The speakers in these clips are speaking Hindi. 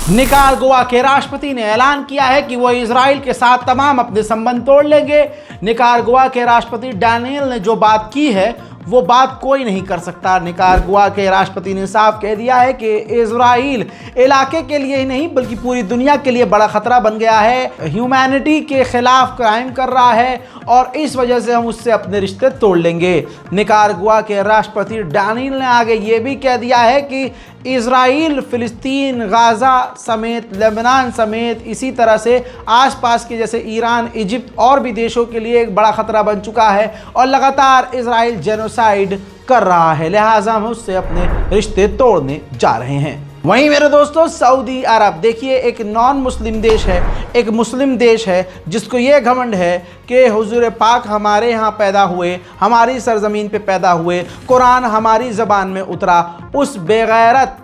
निकारागुआ के राष्ट्रपति ने ऐलान किया है कि वो इजराइल के साथ तमाम अपने संबंध तोड़ लेंगे। निकारागुआ के राष्ट्रपति डैनियल ने जो बात की है वो बात कोई नहीं कर सकता। निकारागुआ के राष्ट्रपति ने साफ कह दिया है कि इजराइल इलाके के लिए ही नहीं बल्कि पूरी दुनिया के लिए बड़ा खतरा बन गया है, ह्यूमैनिटी के खिलाफ क्राइम कर रहा है और इस वजह से हम उससे अपने रिश्ते तोड़ लेंगे। निकारागुआ के राष्ट्रपति डैनियल ने आगे ये भी कह दिया है कि इजराइल फिलिस्तीन, गाज़ा समेत, लेबनान समेत इसी तरह से आसपास के जैसे ईरान, इजिप्ट और भी देशों के लिए एक बड़ा खतरा बन चुका है और लगातार इजराइल जेनोसाइड कर रहा है, लिहाजा हम उससे अपने रिश्ते तोड़ने जा रहे हैं। वहीं मेरे दोस्तों, सऊदी अरब देखिए एक नॉन मुस्लिम देश है, एक मुस्लिम देश है जिसको ये घमंड है कि हुजूर पाक हमारे यहाँ पैदा हुए, हमारी सरजमीन पे पैदा हुए, कुरान हमारी ज़बान में उतरा। उस बेगैरत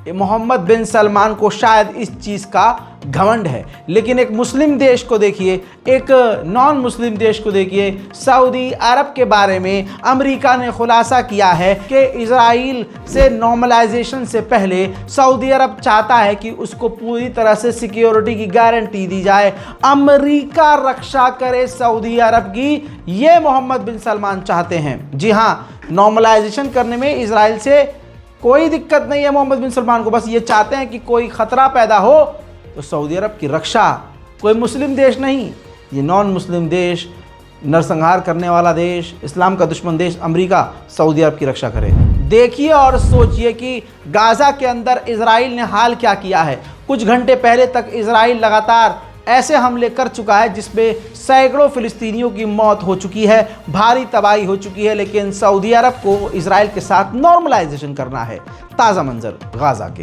मोहम्मद बिन सलमान को शायद इस चीज़ का घमंड है, लेकिन एक मुस्लिम देश को देखिए, एक नॉन मुस्लिम देश को देखिए। सऊदी अरब के बारे में अमेरिका ने खुलासा किया है कि इजराइल से नॉर्मलाइजेशन से पहले सऊदी अरब चाहता है कि उसको पूरी तरह से सिक्योरिटी की गारंटी दी जाए, अमेरिका रक्षा करे सऊदी अरब की, ये मोहम्मद बिन सलमान चाहते हैं। जी हाँ, नॉर्मलाइजेशन करने में इजराइल से कोई दिक्कत नहीं है मोहम्मद बिन सलमान को, बस ये चाहते हैं कि कोई ख़तरा पैदा हो तो सऊदी अरब की रक्षा। कोई मुस्लिम देश नहीं, ये नॉन मुस्लिम देश, नरसंहार करने वाला देश, इस्लाम का दुश्मन देश अमेरिका सऊदी अरब की रक्षा करे। देखिए और सोचिए कि गाज़ा के अंदर इजराइल ने हाल क्या किया है। कुछ घंटे पहले तक इजराइल लगातार ऐसे हमले कर चुका है जिसमें सैकड़ों फिलिस्तीनियों की मौत हो चुकी है, भारी तबाही हो चुकी है, लेकिन सऊदी अरब को इजराइल के साथ नॉर्मलाइजेशन करना है। ताज़ा मंजर गाज़ा के।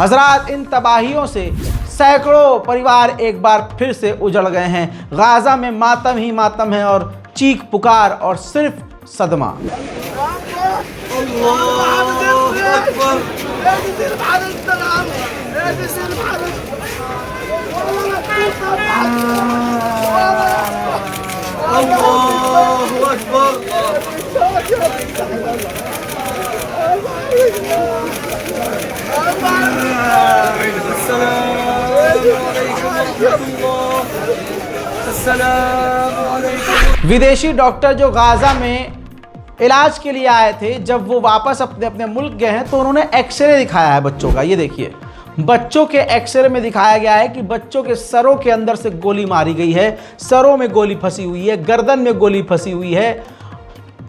हजरात, इन तबाहियों से सैकड़ों परिवार एक बार फिर से उजड़ गए हैं। गाज़ा में मातम ही मातम है और चीख पुकार और सिर्फ सदमा। विदेशी डॉक्टर जो गाज़ा में इलाज के लिए आए थे, जब वो वापस अपने अपने मुल्क गए हैं तो उन्होंने एक्सरे दिखाया है बच्चों का। ये देखिए, बच्चों के एक्सरे में दिखाया गया है कि बच्चों के सरों के अंदर से गोली मारी गई है, सरों में गोली फंसी हुई है, गर्दन में गोली फंसी हुई है।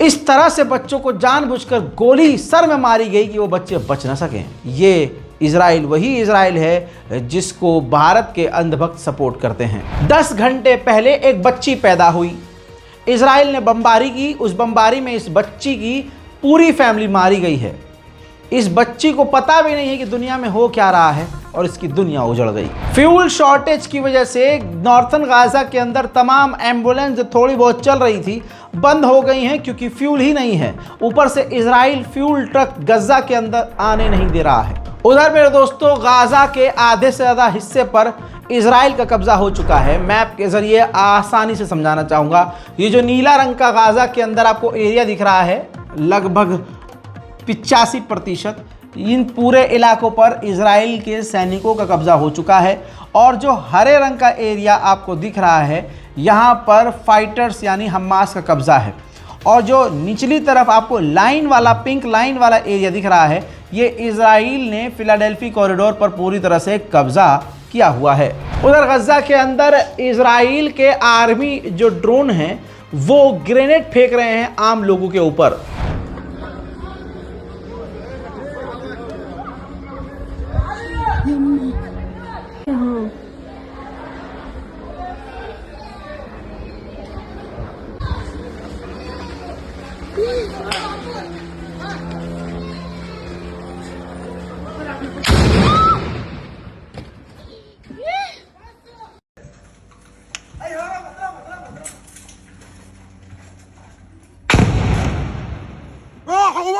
इस तरह से बच्चों को जानबूझकर गोली सर में मारी गई कि वो बच्चे बच ना सकें। ये इजराइल वही इजराइल है जिसको भारत के अंधभक्त सपोर्ट करते हैं। 10 घंटे पहले एक बच्ची पैदा हुई, इजराइल ने बमबारी की, उस बमबारी में इस बच्ची की पूरी फैमिली मारी गई है। इस बच्ची को पता भी नहीं है कि दुनिया में हो क्या रहा है और इसकी दुनिया उजड़ गई। फ्यूल शॉर्टेज की वजह से नॉर्थन गाज़ा के अंदर तमाम एम्बुलेंस जो थोड़ी बहुत चल रही थी बंद हो गई हैं क्योंकि फ्यूल ही नहीं है। ऊपर से इजराइल फ्यूल ट्रक गज़ा के अंदर आने नहीं दे रहा है। उधर मेरे दोस्तों, गाज़ा के आधे से ज़्यादा हिस्से पर इजराइल का कब्जा हो चुका है। मैप के ज़रिए आसानी से समझाना चाहूँगा। ये जो नीला रंग का गाज़ा के अंदर आपको एरिया दिख रहा है, लगभग 85% इन पूरे इलाकों पर इजराइल के सैनिकों का कब्जा हो चुका है। और जो हरे रंग का एरिया आपको दिख रहा है, यहाँ पर फाइटर्स यानी हमास का कब्जा है। और जो निचली तरफ आपको लाइन वाला, पिंक लाइन वाला एरिया दिख रहा है, ये इजराइल ने फिलाडेल्फी कॉरिडोर पर पूरी तरह से कब्जा किया हुआ है। उधर गज़ा के अंदर इजराइल के आर्मी जो ड्रोन हैं वो ग्रेनेड फेंक रहे हैं आम लोगों के ऊपर।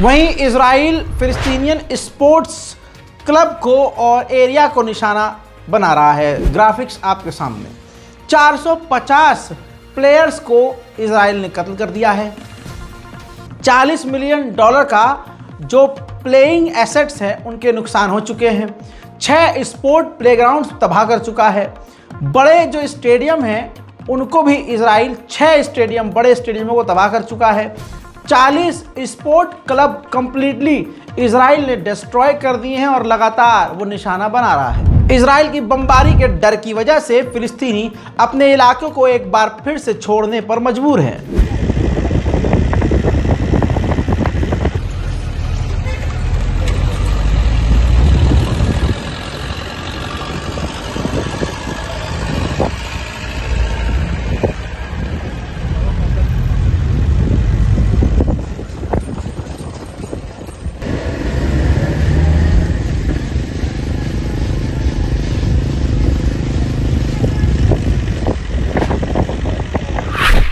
वहीं इजराइल फिलिस्तीनियन स्पोर्ट्स क्लब को और एरिया को निशाना बना रहा है। ग्राफिक्स आपके सामने 450 प्लेयर्स को इजराइल ने कत्ल कर दिया है। $40 मिलियन का जो प्लेइंग एसेट्स हैं उनके नुकसान हो चुके हैं। 6 स्पोर्ट प्लेग्राउंड्स तबाह कर चुका है। बड़े जो स्टेडियम हैं उनको भी इजराइल 6 बड़े स्टेडियमों को तबाह कर चुका है। 40 स्पोर्ट क्लब कंप्लीटली इजराइल ने डिस्ट्रॉय कर दिए हैं और लगातार वो निशाना बना रहा है। इजराइल की बमबारी के डर की वजह से फिलिस्तीनी अपने इलाकों को एक बार फिर से छोड़ने पर मजबूर हैं।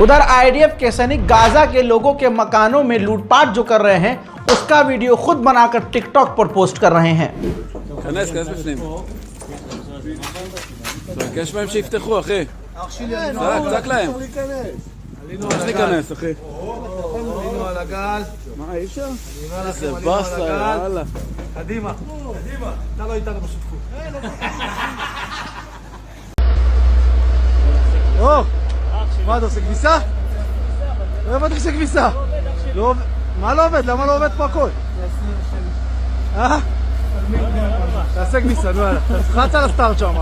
उधर आईडीएफ के सैनिक गाजा के लोगों के मकानों में लूटपाट जो कर रहे हैं उसका वीडियो खुद बनाकर टिकटॉक पर पोस्ट कर रहे हैं। מה אתה עושה כביסה? לא הבנתי שזה כביסה. מה לא עובד? למה לא עובד פה הכל? תעשה כביסה, נו יאללה. תחץ על הסטארט שם.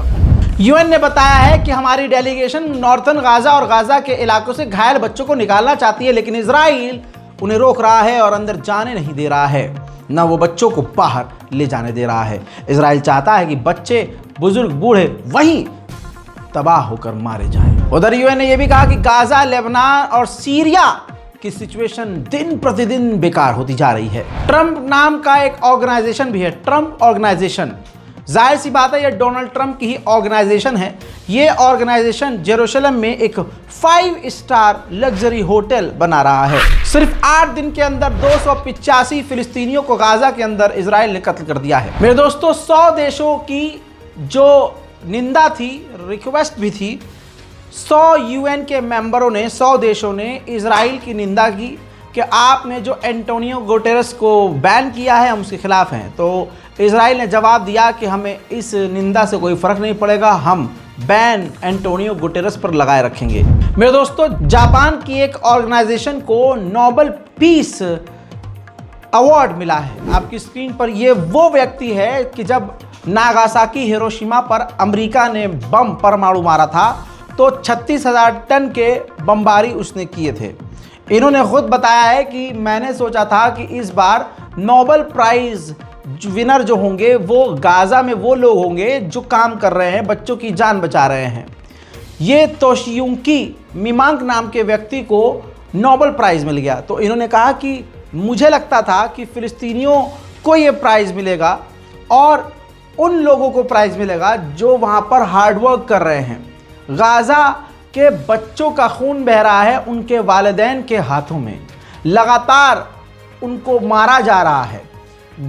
यूएन ने बताया है कि हमारी डेलीगेशन नॉर्थन गाजा और गाजा के इलाकों से घायल बच्चों को निकालना चाहती है, लेकिन इजराइल उन्हें रोक रहा है और अंदर जाने नहीं दे रहा है, न वो बच्चों को बाहर ले जाने दे रहा है। इजराइल चाहता है कि बच्चे, बुजुर्ग, बूढ़े वहीं तबाह होकर मारे जाएं। उधर यूएन ने यह भी कहा कि गाजा, लेबनान और सीरिया की सिचुएशन दिन प्रतिदिन बेकार होती जा रही है। ट्रंप नाम का एक ऑर्गेनाइजेशन भी है, ट्रंप ऑर्गेनाइजेशन। जाहिर सी बात है ये डोनाल्ड ट्रंप की ही ऑर्गेनाइजेशन है। ये ऑर्गेनाइजेशन जेरूशलम में एक 5 स्टार लग्जरी होटल बना रहा है। सिर्फ 8 दिन के अंदर 285 फिलिस्तीनियों को गाजा के अंदर इजराइल ने कत्ल कर दिया है। मेरे दोस्तों, 100 देशों की जो निंदा थी, रिक्वेस्ट भी थी, 100 यूएन के मेंबरों ने, 100 देशों ने इजराइल की निंदा की कि आपने जो एंटोनियो गुटेरेस को बैन किया है हम उसके खिलाफ हैं। तो इजराइल ने जवाब दिया कि हमें इस निंदा से कोई फ़र्क नहीं पड़ेगा, हम बैन एंटोनियो गुटेरेस पर लगाए रखेंगे। मेरे दोस्तों, जापान की एक ऑर्गेनाइजेशन को नोबेल पीस अवार्ड मिला है। आपकी स्क्रीन पर ये वो व्यक्ति है कि जब नागासाकी, हिरोशिमा पर अमेरिका ने बम परमाणु मारा था तो 36,000 टन के बमबारी उसने किए थे। इन्होंने खुद बताया है कि मैंने सोचा था कि इस बार नोबेल प्राइज़ विनर जो होंगे वो गाज़ा में वो लोग होंगे जो काम कर रहे हैं, बच्चों की जान बचा रहे हैं। ये तोशियुकी मिमांग नाम के व्यक्ति को नोबेल प्राइज़ मिल गया। तो इन्होंने कहा कि मुझे लगता था कि फ़िलिस्तीनियों को ये प्राइज़ मिलेगा और उन लोगों को प्राइज़ मिलेगा जो वहाँ पर हार्डवर्क कर रहे हैं। गाज़ा के बच्चों का खून बह रहा है उनके वालिदैन के हाथों में, लगातार उनको मारा जा रहा है।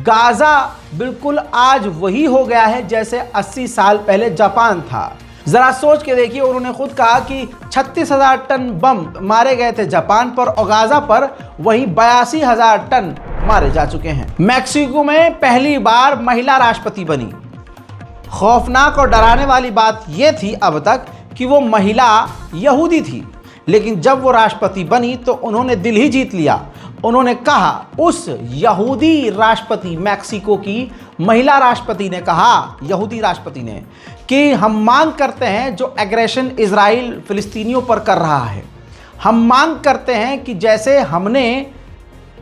गाज़ा बिल्कुल आज वही हो गया है जैसे 80 साल पहले जापान था। ज़रा सोच के देखिए, उन्होंने खुद कहा कि 36,000 टन बम मारे गए थे जापान पर और गाज़ा पर वही 82,000 टन मारे जा चुके हैं। मैक्सिको में पहली बार महिला राष्ट्रपति बनी। खौफनाक और डराने वाली बात यह थी अब तक कि वो महिला यहूदी थी, लेकिन जब वो राष्ट्रपति बनी तो उन्होंने दिल ही जीत लिया। उन्होंने कहा, उस यहूदी राष्ट्रपति, मैक्सिको की महिला राष्ट्रपति ने कहा, यहूदी राष्ट्रपति ने, कि हम मांग करते हैं जो एग्रेशन इजराइल फिलिस्तीनियों पर कर रहा है, हम मांग करते हैं कि जैसे हमने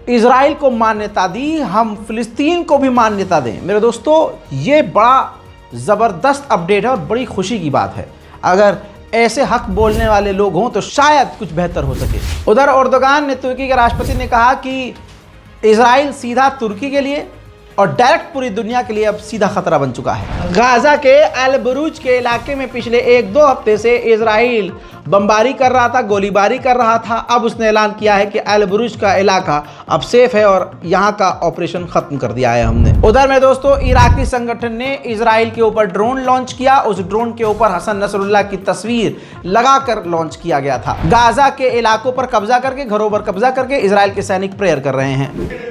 इजराइल को मान्यता दी हम फिलिस्तीन को भी मान्यता दें। मेरे दोस्तों, ये बड़ा ज़बरदस्त अपडेट है और बड़ी खुशी की बात है। अगर ऐसे हक बोलने वाले लोग हों तो शायद कुछ बेहतर हो सके। उधर एर्दोगान ने तुर्की के राष्ट्रपति ने कहा कि इजराइल सीधा तुर्की के लिए और डायरेक्ट पूरी दुनिया के लिए अब सीधा खतरा बन चुका है। गाजा के अल बुरूज के इलाके में पिछले 1-2 हफ्ते से इजराइल बमबारी कर रहा था, गोलीबारी कर रहा था। अब उसने ऐलान किया है कि अल बुरूज का इलाका अब सेफ है और यहाँ का ऑपरेशन खत्म कर दिया है हमने। उधर में दोस्तों इराकी संगठन ने इजराइल के ऊपर ड्रोन लॉन्च किया। उस ड्रोन के ऊपर हसन नसरुल्लाह की तस्वीर लगाकर लॉन्च किया गया था। गाजा के इलाकों पर कब्जा करके, घरों पर कब्जा करके इजराइल के सैनिक प्रेयर कर रहे हैं।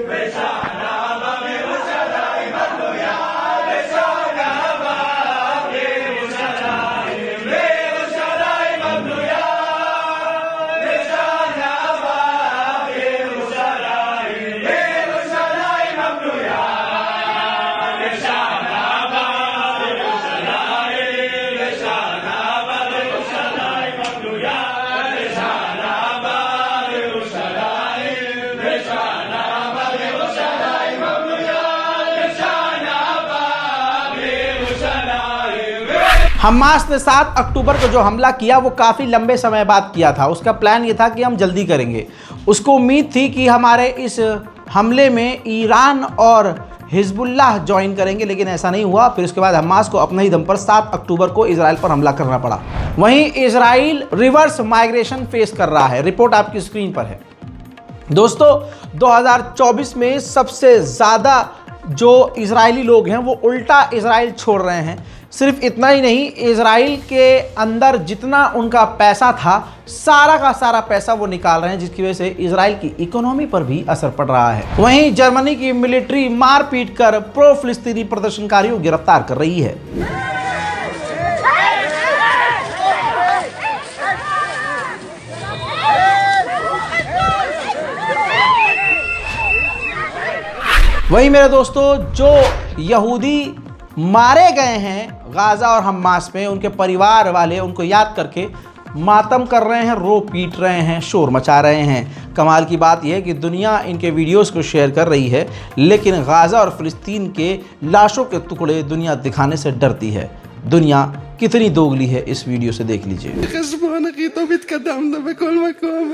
हमास ने 7 अक्टूबर को जो हमला किया वो काफ़ी लंबे समय बाद किया था। उसका प्लान ये था कि हम जल्दी करेंगे। उसको उम्मीद थी कि हमारे इस हमले में ईरान और हिजबुल्लाह ज्वाइन करेंगे, लेकिन ऐसा नहीं हुआ। फिर उसके बाद हमास को अपने ही दम पर 7 अक्टूबर को इजराइल पर हमला करना पड़ा। वहीं इजराइल रिवर्स माइग्रेशन फेस कर रहा है। रिपोर्ट आपकी स्क्रीन पर है। दोस्तों 2024 में सबसे ज़्यादा जो इजरायली लोग हैं वो उल्टा इजराइल छोड़ रहे हैं। सिर्फ इतना ही नहीं, इजराइल के अंदर जितना उनका पैसा था सारा का सारा पैसा वो निकाल रहे हैं, जिसकी वजह से इजराइल की इकोनॉमी पर भी असर पड़ रहा है। वहीं जर्मनी की मिलिट्री मारपीट कर प्रो फिलिस्तीनी प्रदर्शनकारियों को गिरफ्तार कर रही है। वहीं मेरे दोस्तों जो यहूदी मारे गए हैं गाजा और हमास में, उनके परिवार वाले उनको याद करके मातम कर रहे हैं, रो पीट रहे हैं, शोर मचा रहे हैं। कमाल की बात यह है कि दुनिया इनके वीडियोस को शेयर कर रही है, लेकिन गाजा और फिलिस्तीन के लाशों के टुकड़े दुनिया दिखाने से डरती है। दुनिया कितनी दोगली है इस वीडियो से देख लीजिए। התקדמנו בכל מקום,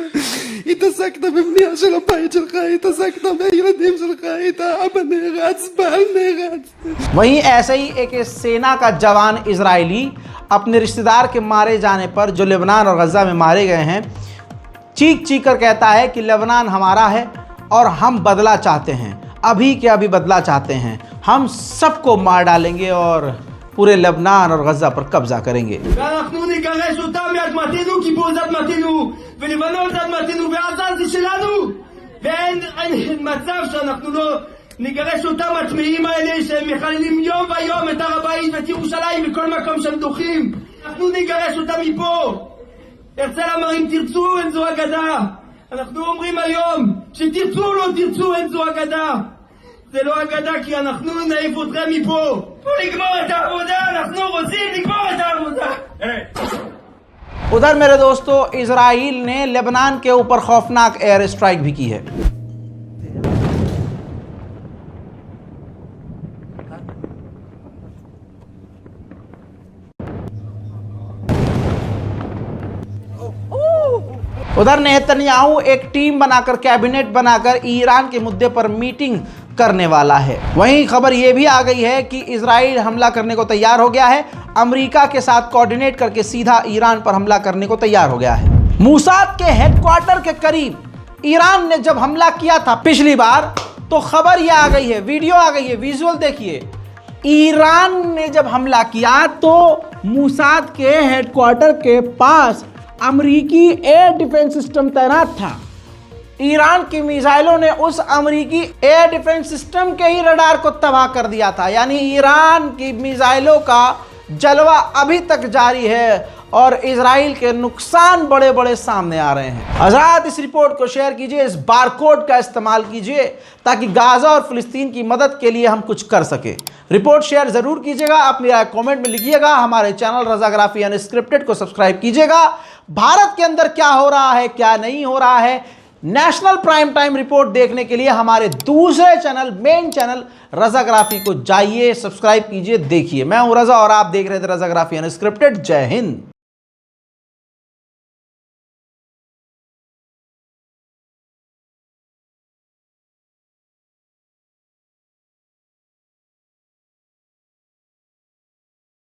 התעסקת בבנייה של הבית שלך, התעסקת בילדים שלך, אבא נהרץ, בעל נהרץ। वहीं ऐसे ही एक सेना का जवान इजरायली अपने रिश्तेदार के मारे जाने पर, जो लेबनान और गजा में मारे गए हैं, चीख चीख कर कहता है कि लेबनान हमारा है और हम बदला चाहते हैं, अभी के अभी बदला चाहते हैं, हम सबको मार डालेंगे और पूरे लेबनान और गजा पर कब्जा करेंगे। ואנחנו נגרש אותם מאדמתנו, כי פה זה אדמתנו, ולבנון זה אדמתנו, ועזה זה שלנו, ואין מצב שאנחנו לא נגרש אותם הטמאים האלה שהם מחללים יום ויום את הר הבית ואת ירושלים וכל מקום שהם דוחים. אנחנו נגרש אותם מפה. הרצל אמר אם תרצו אין זו אגדה. אנחנו אומרים היום שתרצו או לא תרצו אין זו אגדה. זה לא אגדה כי אנחנו נעיף אתכם מפה. בואו נגמור את העבודה, אנחנו רוצים לגמור את העבודה. उधर मेरे दोस्तों इजराइल ने लेबनान के ऊपर खौफनाक एयर स्ट्राइक भी की है। उधर नेतन्याहू एक टीम बनाकर, कैबिनेट बनाकर ईरान के मुद्दे पर मीटिंग करने वाला है। वहीं खबर यह भी आ गई है कि इजराइल हमला करने को तैयार हो गया है। अमेरिका के साथ कोऑर्डिनेट करके सीधा ईरान पर हमला करने को तैयार हो गया है। मूसाद के हेडक्वार्टर के करीब ईरान ने जब हमला किया था पिछली बार, तो खबर यह आ गई है, वीडियो आ गई है, विजुअल देखिए। ईरान ने जब हमला किया तो मूसाद के हेडक्वार्टर के पास अमेरिकी एयर डिफेंस सिस्टम तैनात था। ईरान की मिसाइलों ने उस अमेरिकी एयर डिफेंस सिस्टम के ही रडार को तबाह कर दिया था। यानी ईरान की मिसाइलों का जलवा अभी तक जारी है और इजराइल के नुकसान बड़े बड़े सामने आ रहे हैं। हज़रात इस रिपोर्ट को शेयर कीजिए, इस बारकोड का इस्तेमाल कीजिए ताकि गाजा और फिलिस्तीन की मदद के लिए हम कुछ कर सके। रिपोर्ट शेयर ज़रूर कीजिएगा, आप मेरा कमेंट में लिखिएगा। हमारे चैनल रज़ाग्राफी अनस्क्रिप्टेड को सब्सक्राइब कीजिएगा। भारत के अंदर क्या हो रहा है, क्या नहीं हो रहा है, नेशनल प्राइम टाइम रिपोर्ट देखने के लिए हमारे दूसरे चैनल, मेन चैनल रज़ाग्राफी को जाइए, सब्सक्राइब कीजिए, देखिए। मैं हूं रज़ा और आप देख रहे थे रज़ाग्राफी अनस्क्रिप्टेड। जय हिंद।